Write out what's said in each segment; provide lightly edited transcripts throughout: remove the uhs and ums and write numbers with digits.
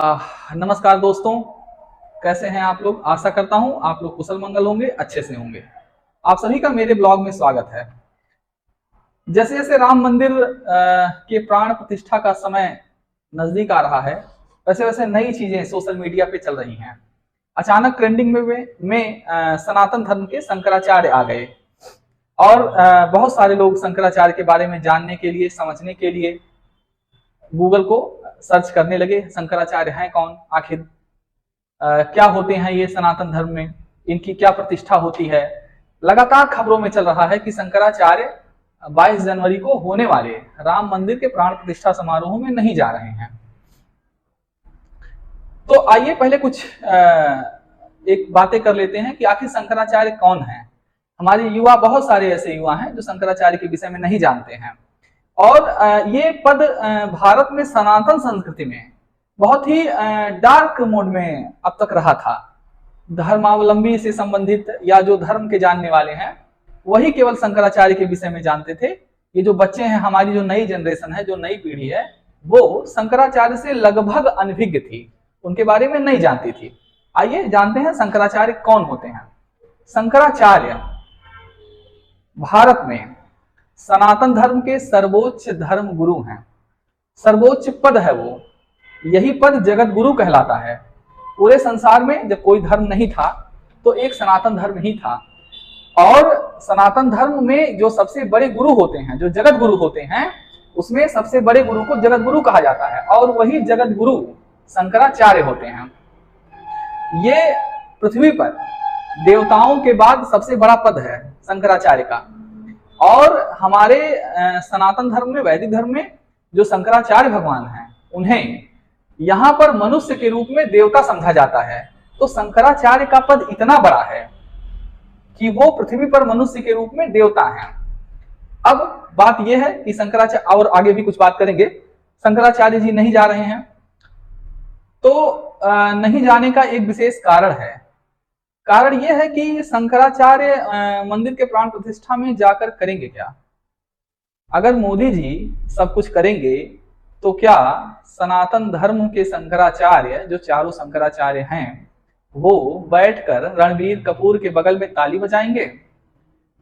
नमस्कार दोस्तों, कैसे हैं आप लोग। आशा करता हूं आप लोग कुशल मंगल होंगे, अच्छे से होंगे। आप सभी का मेरे ब्लॉग में स्वागत है। जैसे जैसे राम मंदिर के प्राण प्रतिष्ठा का समय नजदीक आ रहा है, वैसे वैसे नई चीजें सोशल मीडिया पे चल रही हैं। अचानक ट्रेंडिंग में सनातन धर्म के शंकराचार्य आ गए और बहुत सारे लोग शंकराचार्य के बारे में जानने के लिए, समझने के लिए गूगल को सर्च करने लगे। शंकराचार्य हैं कौन, आखिर क्या होते हैं ये सनातन धर्म में, इनकी क्या प्रतिष्ठा होती है। लगातार खबरों में चल रहा है कि शंकराचार्य 22 जनवरी को होने वाले राम मंदिर के प्राण प्रतिष्ठा समारोह में नहीं जा रहे हैं। तो आइए पहले कुछ एक बातें कर लेते हैं कि आखिर शंकराचार्य कौन है। हमारे युवा, बहुत सारे ऐसे युवा हैं जो शंकराचार्य के विषय में नहीं जानते हैं। और ये पद भारत में सनातन संस्कृति में बहुत ही डार्क मोड में अब तक रहा था। धर्मावलंबी से संबंधित या जो धर्म के जानने वाले हैं वही केवल शंकराचार्य के विषय में जानते थे। ये जो बच्चे हैं, हमारी जो नई जनरेशन है, जो नई पीढ़ी है, वो शंकराचार्य से लगभग अनभिज्ञ थी, उनके बारे में नहीं जानती थी। आइए जानते हैं शंकराचार्य कौन होते हैं। शंकराचार्य भारत में सनातन धर्म के सर्वोच्च धर्म गुरु हैं। सर्वोच्च पद है वो, यही पद जगत गुरु कहलाता है। पूरे संसार में जब कोई धर्म नहीं था तो एक सनातन धर्म ही था। और सनातन धर्म में जो सबसे बड़े गुरु होते हैं, जो जगत गुरु होते हैं, उसमें सबसे बड़े गुरु को जगत गुरु कहा जाता है और वही जगत गुरु शंकराचार्य होते हैं। ये पृथ्वी पर देवताओं के बाद सबसे बड़ा पद है शंकराचार्य का। और हमारे सनातन धर्म में, वैदिक धर्म में जो शंकराचार्य भगवान हैं, उन्हें यहाँ पर मनुष्य के रूप में देवता समझा जाता है। तो शंकराचार्य का पद इतना बड़ा है कि वो पृथ्वी पर मनुष्य के रूप में देवता हैं। अब बात यह है कि शंकराचार्य, और आगे भी कुछ बात करेंगे, शंकराचार्य जी नहीं जा रहे हैं। तो नहीं जाने का एक विशेष कारण है। कारण यह है कि शंकराचार्य मंदिर के प्राण प्रतिष्ठा में जाकर करेंगे क्या। अगर मोदी जी सब कुछ करेंगे तो क्या सनातन धर्म के शंकराचार्य, जो चारों शंकराचार्य हैं, वो बैठकर रणबीर कपूर के बगल में ताली बजाएंगे।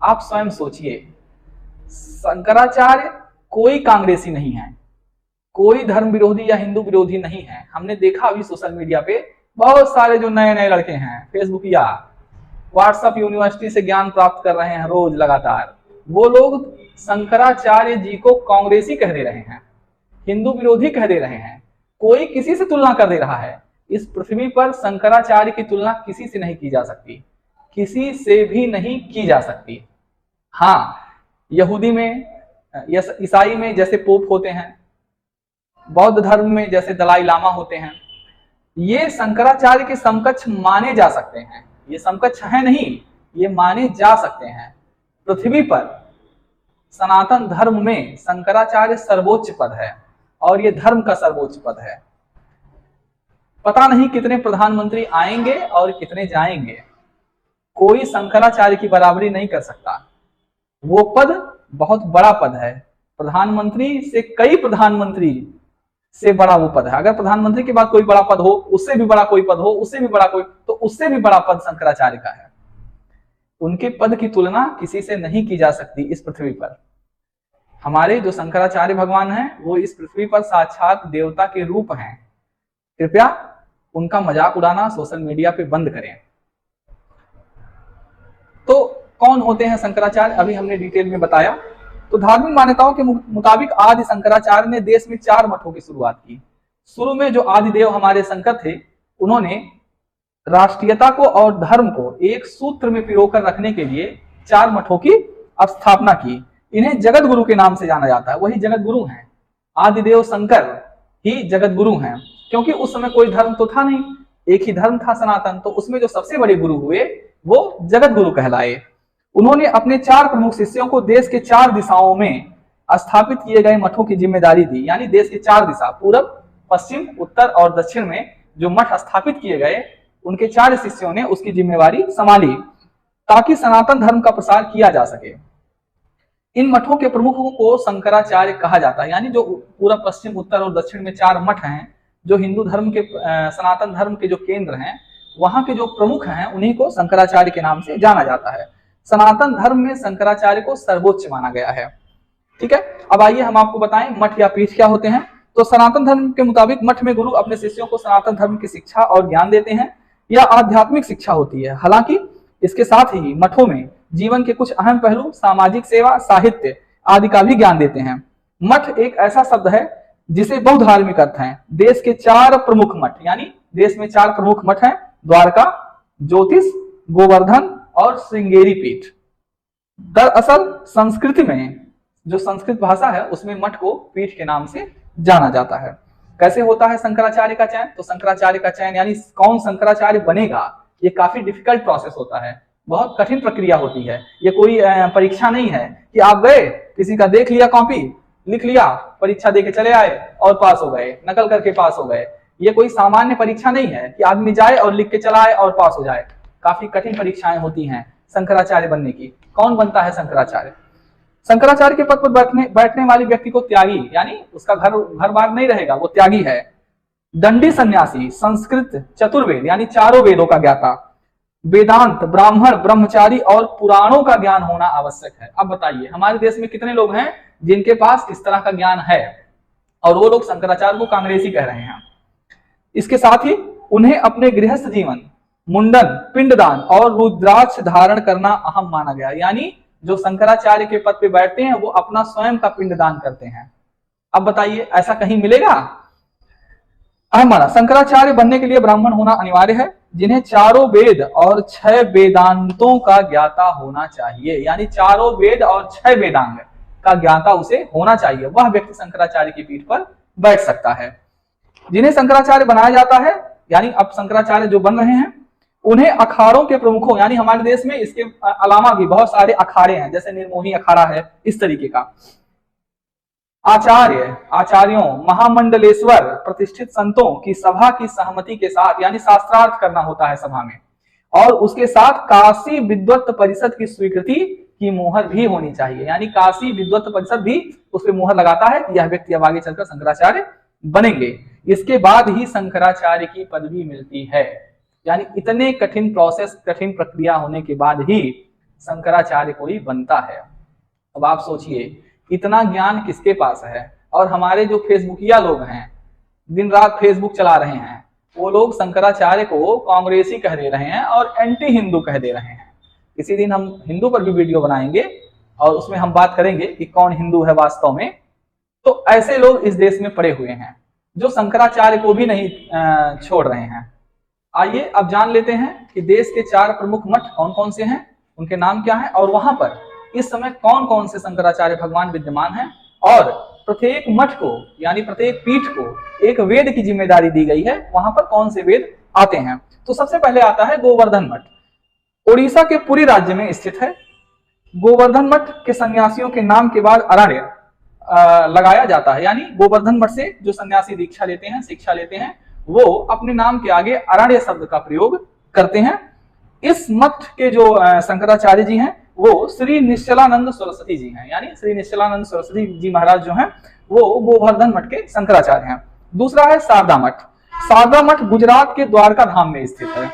आप स्वयं सोचिए। शंकराचार्य कोई कांग्रेसी नहीं है, कोई धर्म विरोधी या हिंदू विरोधी नहीं है। हमने देखा अभी सोशल मीडिया पे बहुत सारे जो नए नए लड़के हैं, फेसबुक या व्हाट्सएप यूनिवर्सिटी से ज्ञान प्राप्त कर रहे हैं रोज लगातार, वो लोग शंकराचार्य जी को कांग्रेसी कह दे रहे हैं, हिंदू विरोधी कह दे रहे हैं। कोई किसी से तुलना कर दे रहा है। इस पृथ्वी पर शंकराचार्य की तुलना किसी से नहीं की जा सकती, किसी से भी नहीं की जा सकती। हाँ, यहूदी में या ईसाई में जैसे पोप होते हैं, बौद्ध धर्म में जैसे दलाई लामा होते हैं, ये शंकराचार्य के समकक्ष माने जा सकते हैं। ये समकक्ष है नहीं, ये माने जा सकते हैं। पृथ्वी पर सनातन धर्म में शंकराचार्य सर्वोच्च पद है और ये धर्म का सर्वोच्च पद है। पता नहीं कितने प्रधानमंत्री आएंगे और कितने जाएंगे, कोई शंकराचार्य की बराबरी नहीं कर सकता। वो पद बहुत बड़ा पद है। प्रधानमंत्री से कई प्रधानमंत्री से बड़ा वो पद है। अगर प्रधानमंत्री के बाद कोई बड़ा पद हो, उससे भी बड़ा कोई पद हो, उससे भी बड़ा कोई, तो उससे भी बड़ा पद शंकराचार्य का है। उनके पद की तुलना किसी से नहीं की जा सकती इस पृथ्वी पर। हमारे जो शंकराचार्य भगवान हैं, वो इस पृथ्वी पर साक्षात देवता के रूप हैं। कृपया उनका मजाक उड़ाना सोशल मीडिया पे बंद करें। तो कौन होते हैं शंकराचार्य, अभी हमने डिटेल में बताया। तो धार्मिक मान्यताओं के मुताबिक आदि शंकराचार्य ने देश में 4 मठों की शुरुआत की। शुरू में जो आदिदेव हमारे शंकर थे, उन्होंने राष्ट्रीयता को और धर्म को एक सूत्र में पिरोकर रखने के लिए 4 मठों की स्थापना की। इन्हें जगत गुरु के नाम से जाना जाता है, वही जगत गुरु हैं। आदिदेव शंकर ही जगत गुरु हैं, क्योंकि उस समय कोई धर्म तो था नहीं, एक ही धर्म था सनातन। तो उसमें जो सबसे बड़े गुरु हुए वो जगत गुरु कहलाए। उन्होंने अपने 4 प्रमुख शिष्यों को देश के 4 दिशाओं में स्थापित किए गए मठों की जिम्मेदारी दी। यानी देश के 4 दिशा, पूरब, पश्चिम, उत्तर और दक्षिण में जो मठ स्थापित किए गए, उनके 4 शिष्यों ने उसकी जिम्मेवारी संभाली ताकि सनातन धर्म का प्रसार किया जा सके। इन मठों के प्रमुखों को शंकराचार्य कहा जाता है। यानी जो पूरा पश्चिम, उत्तर और दक्षिण में 4 मठ हैं, जो हिंदू धर्म के सनातन धर्म के जो केंद्र हैं, वहां के जो प्रमुख हैं, उन्हीं को शंकराचार्य के नाम से जाना जाता है। सनातन धर्म में शंकराचार्य को सर्वोच्च माना गया है। ठीक है, अब आइए हम आपको बताएं मठ या पीठ क्या होते हैं। तो सनातन धर्म के मुताबिक मठ में गुरु अपने शिष्यों को सनातन धर्म की शिक्षा और ज्ञान देते हैं। यह आध्यात्मिक शिक्षा होती है। हालांकि इसके साथ ही मठों में जीवन के कुछ अहम पहलू, सामाजिक सेवा, साहित्य आदि का भी ज्ञान देते हैं। मठ एक ऐसा शब्द है जिसे बहुधार्मिक अर्थ है। देश के 4 प्रमुख मठ, यानी देश में 4 प्रमुख मठ हैं, द्वारका, ज्योतिष, गोवर्धन और श्रृंगेरी पीठ। दरअसल संस्कृति में, जो संस्कृत भाषा है, उसमें मठ को पीठ के नाम से जाना जाता है। कैसे होता है शंकराचार्य का चयन? तो शंकराचार्य का चयन यानी कौन शंकराचार्य बनेगा, ये काफी डिफिकल्ट प्रोसेस होता है, बहुत कठिन प्रक्रिया होती है। ये कोई परीक्षा नहीं है कि आप गए, किसी का देख लिया, कॉपी लिख लिया, परीक्षा देके चले आए और पास हो गए, नकल करके पास हो गए। ये कोई सामान्य परीक्षा नहीं है कि आदमी जाए और लिख के चला आए और पास हो जाए। काफी कठिन परीक्षाएं होती हैं शंकराचार्य बनने की। कौन बनता है शंकराचार्य? शंकराचार्य के पद पर बैठने वाले व्यक्ति को त्यागी, यानी उसका घर बार नहीं रहेगा, वो त्यागी है। दंडी सन्यासी, संस्कृत चतुर्वेद यानी 4 वेदों का ज्ञाता, वेदांत, ब्राह्मण, ब्रह्मचारी और पुराणों का ज्ञान होना आवश्यक है। अब बताइए हमारे देश में कितने लोग हैं जिनके पास इस तरह का ज्ञान है, और वो लोग शंकराचार्य को कांग्रेसी कह रहे हैं। इसके साथ ही उन्हें अपने गृहस्थ जीवन, मुंडन, पिंडदान और रुद्राक्ष धारण करना अहम माना गया। यानी जो शंकराचार्य के पद पे बैठते हैं वो अपना स्वयं का पिंडदान करते हैं। अब बताइए ऐसा कहीं मिलेगा? अहम माना। शंकराचार्य बनने के लिए ब्राह्मण होना अनिवार्य है, जिन्हें 4 वेद और 6 वेदांतों का ज्ञाता होना चाहिए। यानी 4 वेद और 6 वेदांग का ज्ञाता उसे होना चाहिए, वह व्यक्ति शंकराचार्य की पीठ पर बैठ सकता है। जिन्हें शंकराचार्य बनाया जाता है, यानी अब शंकराचार्य जो बन रहे हैं, उन्हें अखाड़ों के प्रमुखों, यानी हमारे देश में इसके अलावा भी बहुत सारे अखाड़े हैं, जैसे निर्मोही अखाड़ा है, इस तरीके का। आचार्यों, महामंडलेश्वर, प्रतिष्ठित संतों की सभा की सहमति के साथ, यानी शास्त्रार्थ करना होता है सभा में, और उसके साथ काशी विद्वत परिषद की स्वीकृति की मोहर भी होनी चाहिए। यानी काशी विद्वत परिषद भी उस पर मोहर लगाता है कि यह व्यक्ति अब आगे चलकर शंकराचार्य बनेंगे। इसके बाद ही शंकराचार्य की पदवी मिलती है। यानी इतने कठिन प्रोसेस, कठिन प्रक्रिया होने के बाद ही शंकराचार्य कोई बनता है। अब आप सोचिए इतना ज्ञान किसके पास है? और हमारे जो फेसबुकिया लोग हैं, दिन रात फेसबुक चला रहे हैं, वो लोग शंकराचार्य को कांग्रेसी कह दे रहे हैं और एंटी हिंदू कह दे रहे हैं। किसी दिन हम हिंदू पर भी वीडियो बनाएंगे और उसमें हम बात करेंगे कि कौन हिंदू है वास्तव में। तो ऐसे लोग इस देश में पड़े हुए हैं जो शंकराचार्य को भी नहीं छोड़ रहे हैं। आइए अब जान लेते हैं कि देश के 4 प्रमुख मठ कौन कौन से हैं, उनके नाम क्या है, और वहां पर इस समय कौन कौन से शंकराचार्य भगवान विद्यमान हैं, और प्रत्येक मठ को यानी प्रत्येक पीठ को एक वेद की जिम्मेदारी दी गई है, वहां पर कौन से वेद आते हैं। तो सबसे पहले आता है गोवर्धन मठ। ओडिशा के पुरी राज्य में स्थित है। गोवर्धन मठ के सन्यासियों के नाम के बाद अरण्य लगाया जाता है। यानी गोवर्धन मठ से जो सन्यासी दीक्षा लेते हैं, शिक्षा लेते हैं, वो अपने नाम के आगे अरण्य शब्द का प्रयोग करते हैं। इस मठ के जो शंकराचार्य जी हैं वो श्री निश्चलानंद सरस्वती जी हैं। यानी श्री निश्चलानंद सरस्वती जी महाराज जो हैं वो गोवर्धन मठ के शंकराचार्य हैं। दूसरा है शारदा मठ। शारदा मठ गुजरात के द्वारका धाम में स्थित है।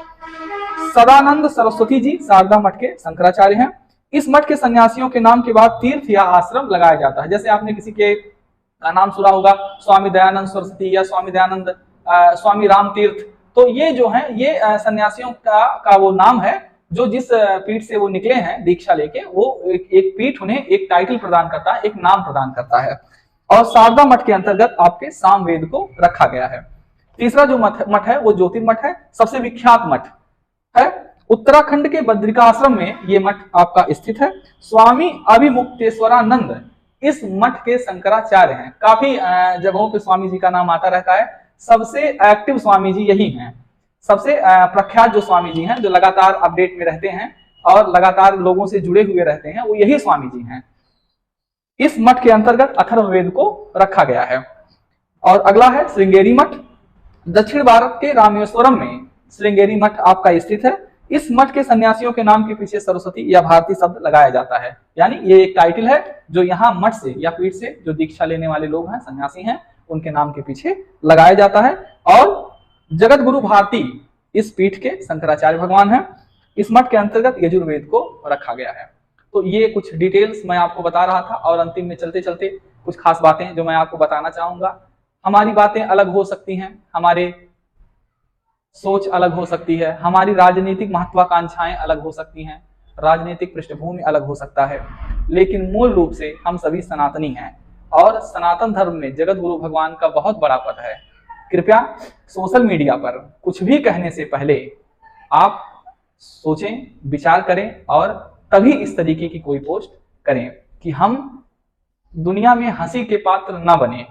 सदानंद सरस्वती जी शारदा मठ के शंकराचार्य हैं। इस मठ के सन्यासियों के नाम के बाद तीर्थ या आश्रम लगाया जाता है। जैसे आपने किसी के नाम सुना होगा, स्वामी दयानंद सरस्वती या स्वामी दयानंद, स्वामी राम तीर्थ। तो ये जो है ये सन्यासियों का वो नाम है जो जिस पीठ से वो निकले हैं दीक्षा लेके, वो एक पीठ उन्हें एक टाइटल प्रदान करता है, एक नाम प्रदान करता है। और शारदा मठ के अंतर्गत आपके सामवेद को रखा गया है। तीसरा जो मठ है वो ज्योतिर्मठ है, सबसे विख्यात मठ है। उत्तराखंड के बद्रिकाश्रम में ये मठ आपका स्थित है। स्वामी अभिमुक्तेश्वरानंद इस मठ के शंकराचार्य हैं। काफी जगहों पे स्वामी जी का नाम आता रहता है। सबसे एक्टिव स्वामी जी यही हैं। सबसे प्रख्यात जो स्वामी जी हैं, जो लगातार अपडेट में रहते हैं और लगातार लोगों से जुड़े हुए रहते हैं, वो यही स्वामी जी हैं। इस मठ के अंतर्गत अथर्ववेद को रखा गया है। और अगला है श्रृंगेरी मठ। दक्षिण भारत के रामेश्वरम में श्रृंगेरी मठ आपका स्थित है। इस मठ के सन्यासियों के नाम के पीछे सरस्वती या भारती शब्द लगाया जाता है। यानी ये एक टाइटल है जो यहाँ मठ से या पीठ से जो दीक्षा लेने वाले लोग हैं, सन्यासी हैं, उनके नाम के पीछे लगाया जाता है। और जगत गुरु भारती इस पीठ के शंकराचार्य भगवान हैं। इस मठ के अंतर्गत यजुर्वेद को रखा गया है। तो ये कुछ डिटेल्स मैं आपको बता रहा था, और अंतिम में चलते चलते कुछ खास बातें जो मैं आपको बताना चाहूंगा। हमारी बातें अलग हो सकती हैं, हमारे सोच अलग हो सकती है, हमारी राजनीतिक महत्वाकांक्षाएं अलग हो सकती हैं, राजनीतिक पृष्ठभूमि अलग हो सकता है, लेकिन मूल रूप से हम सभी सनातनी हैं और सनातन धर्म में जगत गुरु भगवान का बहुत बड़ा पद है। कृपया सोशल मीडिया पर कुछ भी कहने से पहले आप सोचें, विचार करें और तभी इस तरीके की कोई पोस्ट करें कि हम दुनिया में हंसी के पात्र ना बने।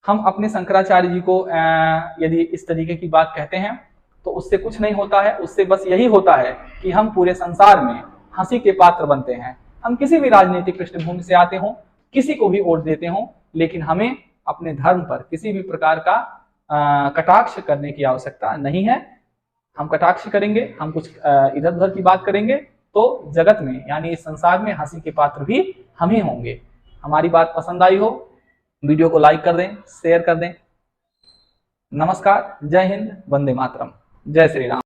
हम अपने शंकराचार्य जी को यदि इस तरीके की बात कहते हैं तो उससे कुछ नहीं होता है, उससे बस यही होता है कि हम पूरे संसार में हंसी के पात्र बनते हैं। हम किसी भी राजनीतिक पृष्ठभूमि से आते हों, किसी को भी वोट देते हों, लेकिन हमें अपने धर्म पर किसी भी प्रकार का कटाक्ष करने की आवश्यकता नहीं है। हम कटाक्ष करेंगे, हम कुछ इधर उधर की बात करेंगे तो जगत में यानी इस संसार में हंसी के पात्र भी हम ही होंगे। हमारी बात पसंद आई हो, वीडियो को लाइक कर दें, शेयर कर दें। नमस्कार, जय हिंद, वंदे मातरम, जय श्री राम।